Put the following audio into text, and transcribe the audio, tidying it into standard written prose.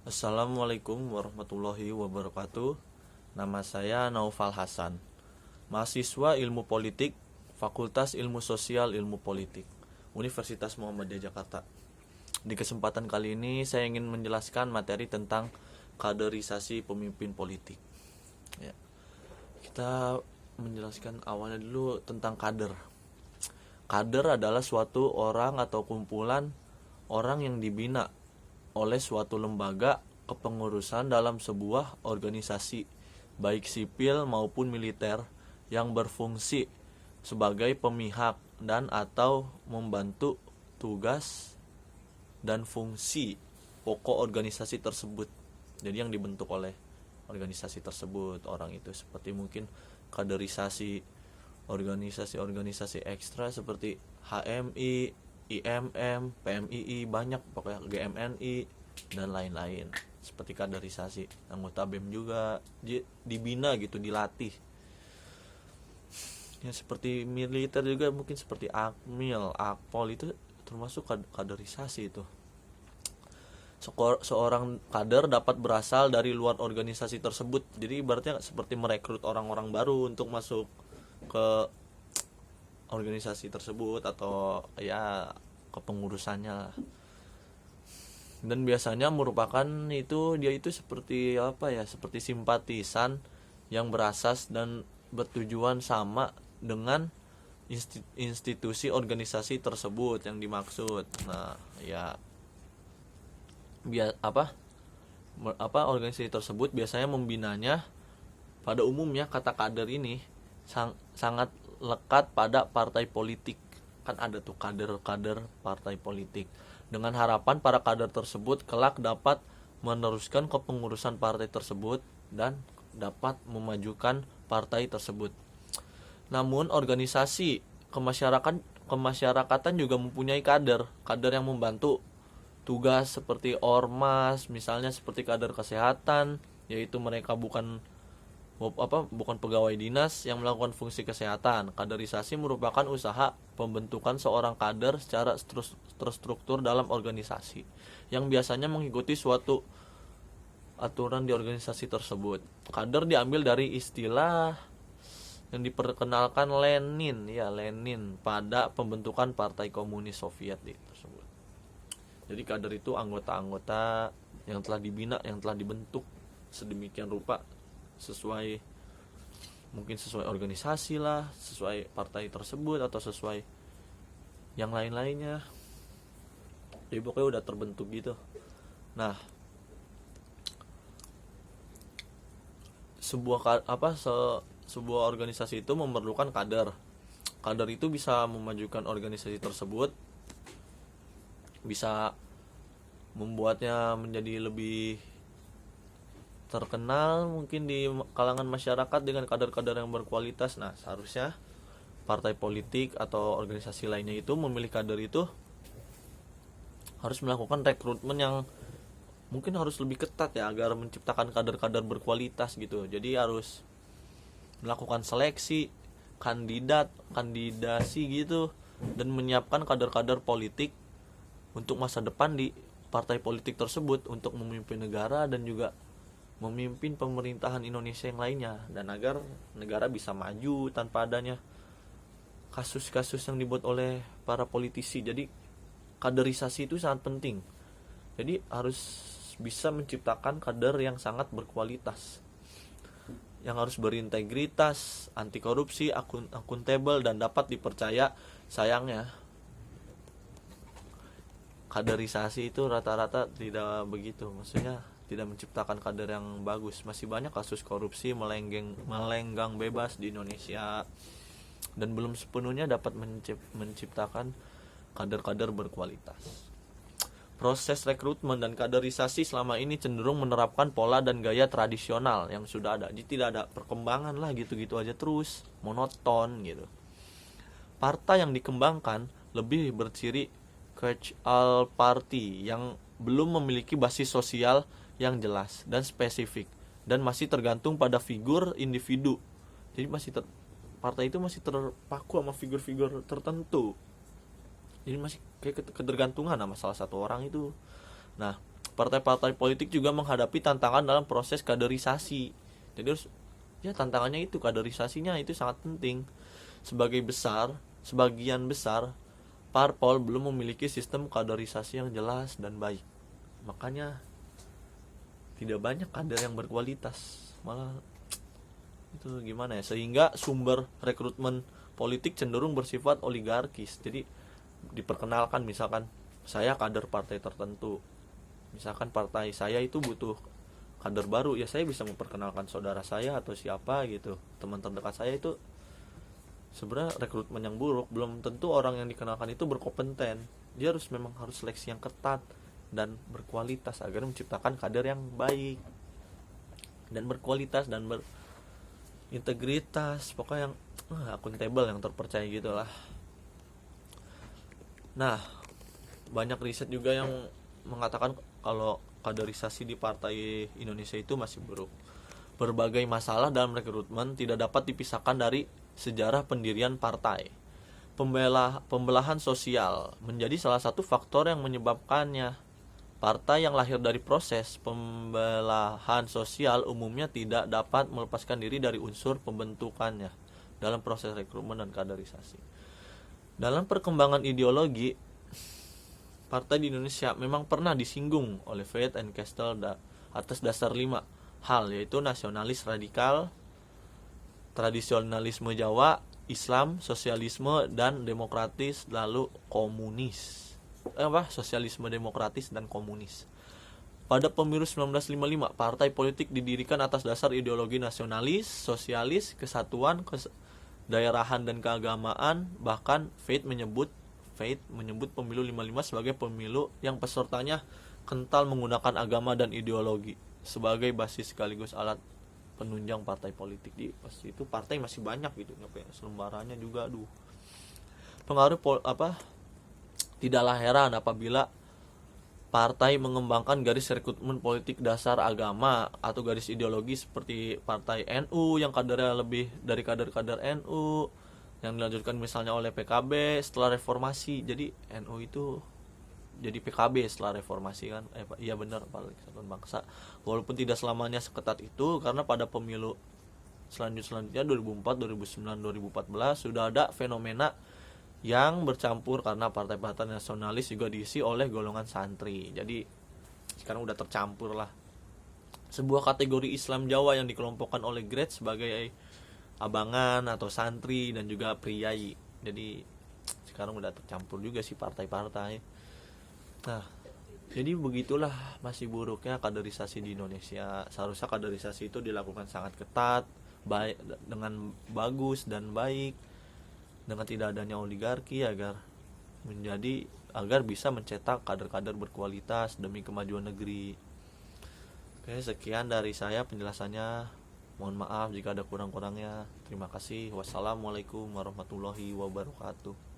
Assalamualaikum warahmatullahi wabarakatuh. Nama saya Naufal Hasan, mahasiswa Ilmu Politik, Fakultas Ilmu Sosial Ilmu Politik, Universitas Muhammadiyah Jakarta. Di kesempatan kali ini saya ingin menjelaskan materi tentang kaderisasi pemimpin politik. Ya, kita menjelaskan awalnya dulu tentang kader. Kader adalah suatu orang atau kumpulan orang yang dibina oleh suatu lembaga kepengurusan dalam sebuah organisasi, baik sipil maupun militer, yang berfungsi sebagai pemihak dan atau membantu tugas dan fungsi pokok organisasi tersebut. Jadi yang dibentuk oleh organisasi tersebut orang itu, seperti mungkin kaderisasi organisasi-organisasi ekstra seperti HMI, IMM, PMII, banyak pokoknya, GMNI dan lain-lain. Seperti kaderisasi anggota BEM juga dibina gitu, dilatih. Ya seperti militer juga mungkin seperti Akmil, Akpol, itu termasuk kaderisasi itu. Seorang kader dapat berasal dari luar organisasi tersebut. Jadi ibaratnya seperti merekrut orang-orang baru untuk masuk ke organisasi tersebut atau ya kepengurusannya lah. Dan biasanya merupakan dia itu seperti apa ya, seperti simpatisan yang berasas dan bertujuan sama dengan institusi organisasi tersebut yang dimaksud. Nah, ya organisasi tersebut biasanya membinanya. Pada umumnya kata kader ini sangat lekat pada partai politik. Kan ada tuh kader-kader partai politik, dengan harapan para kader tersebut kelak dapat meneruskan kepengurusan partai tersebut dan dapat memajukan partai tersebut. Namun organisasi kemasyarakatan juga mempunyai kader yang membantu tugas seperti ormas, misalnya seperti kader kesehatan, yaitu mereka bukan pegawai dinas yang melakukan fungsi kesehatan. Kaderisasi merupakan usaha pembentukan seorang kader secara terstruktur dalam organisasi, yang biasanya mengikuti suatu aturan di organisasi tersebut. Kader diambil dari istilah yang diperkenalkan Lenin pada pembentukan Partai Komunis Soviet tersebut. Jadi kader itu anggota-anggota yang telah dibina, yang telah dibentuk sedemikian rupa sesuai organisasi lah, sesuai partai tersebut atau sesuai yang lain-lainnya. Jadi pokoknya udah terbentuk gitu. Nah, sebuah organisasi itu memerlukan kader. Kader itu bisa memajukan organisasi tersebut, bisa membuatnya menjadi lebih terkenal mungkin di kalangan masyarakat dengan kader-kader yang berkualitas. Nah, seharusnya partai politik atau organisasi lainnya itu memilih kader itu harus melakukan rekrutmen yang mungkin harus lebih ketat ya, agar menciptakan kader-kader berkualitas gitu. Jadi harus melakukan seleksi kandidasi gitu, dan menyiapkan kader-kader politik untuk masa depan di partai politik tersebut, untuk memimpin negara dan juga memimpin pemerintahan Indonesia yang lainnya, dan agar negara bisa maju tanpa adanya kasus-kasus yang dibuat oleh para politisi. Jadi kaderisasi itu sangat penting. Jadi harus bisa menciptakan kader yang sangat berkualitas, yang harus berintegritas, anti korupsi, akuntabel, dan dapat dipercaya. Sayangnya kaderisasi itu rata-rata tidak begitu, maksudnya tidak menciptakan kader yang bagus. Masih banyak kasus korupsi melenggang bebas di Indonesia, dan belum sepenuhnya dapat menciptakan kader-kader berkualitas. Proses rekrutmen dan kaderisasi selama ini cenderung menerapkan pola dan gaya tradisional yang sudah ada. Jadi tidak ada perkembangan lah, gitu-gitu aja terus, monoton gitu. Partai yang dikembangkan lebih berciri catch-all party yang belum memiliki basis sosial yang jelas dan spesifik, dan masih tergantung pada figur individu. Jadi partai itu masih terpaku sama figur-figur tertentu. Jadi masih kayak ketergantungan sama salah satu orang itu. Nah, partai-partai politik juga menghadapi tantangan dalam proses kaderisasi. Jadi harus tantangannya itu kaderisasinya itu sangat penting. Sebagian besar parpol belum memiliki sistem kaderisasi yang jelas dan baik. Makanya tidak banyak kader yang berkualitas. Malah itu gimana ya? Sehingga sumber rekrutmen politik cenderung bersifat oligarkis. Jadi diperkenalkan, misalkan saya kader partai tertentu, misalkan partai saya itu butuh kader baru, ya saya bisa memperkenalkan saudara saya atau siapa gitu, teman terdekat saya. Itu sebenarnya rekrutmen yang buruk. Belum tentu orang yang dikenalkan itu berkompeten. Dia memang harus seleksi yang ketat dan berkualitas agar menciptakan kader yang baik dan berkualitas dan berintegritas, pokoknya yang akuntabel, yang terpercaya gitulah. Nah, banyak riset juga yang mengatakan kalau kaderisasi di partai Indonesia itu masih buruk. Berbagai masalah dalam rekrutmen tidak dapat dipisahkan dari sejarah pendirian partai. Pembelahan sosial menjadi salah satu faktor yang menyebabkannya. Partai yang lahir dari proses pembelahan sosial umumnya tidak dapat melepaskan diri dari unsur pembentukannya dalam proses rekrutmen dan kaderisasi. Dalam perkembangan ideologi, partai di Indonesia memang pernah disinggung oleh Faith and Castle atas dasar 5 hal, yaitu nasionalis radikal, tradisionalisme Jawa, Islam, sosialisme dan demokratis, lalu komunis. Sosialisme demokratis dan komunis. Pada pemilu 1955, partai politik didirikan atas dasar ideologi nasionalis, sosialis, kesatuan, daerahan dan keagamaan. Bahkan Faith menyebut pemilu 55 sebagai pemilu yang pesertanya kental menggunakan agama dan ideologi sebagai basis sekaligus alat penunjang partai politik. Di pas itu partai masih banyak gitu, selembarannya juga pengaruh tidaklah heran apabila partai mengembangkan garis rekrutmen politik dasar agama atau garis ideologi seperti partai NU yang kadernya lebih dari kader-kader NU, yang dilanjutkan misalnya oleh PKB setelah reformasi. Jadi NU itu jadi PKB setelah reformasi kan. Iya benar, Partai Kesatuan Bangsa. Walaupun tidak selamanya seketat itu, karena pada pemilu selanjutnya 2004, 2009, 2014 sudah ada fenomena yang bercampur karena partai-partai nasionalis juga diisi oleh golongan santri. Jadi sekarang udah tercampur lah. Sebuah kategori Islam Jawa yang dikelompokkan oleh Grade sebagai abangan atau santri dan juga priai. Jadi sekarang udah tercampur juga sih partai-partai. Nah, jadi begitulah masih buruknya kaderisasi di Indonesia. Seharusnya kaderisasi itu dilakukan sangat ketat, baik, dengan bagus dan baik, dengan tidak adanya oligarki, agar bisa mencetak kader-kader berkualitas demi kemajuan negeri. Oke, sekian dari saya penjelasannya. Mohon maaf jika ada kurang-kurangnya. Terima kasih. Wassalamualaikum warahmatullahi wabarakatuh.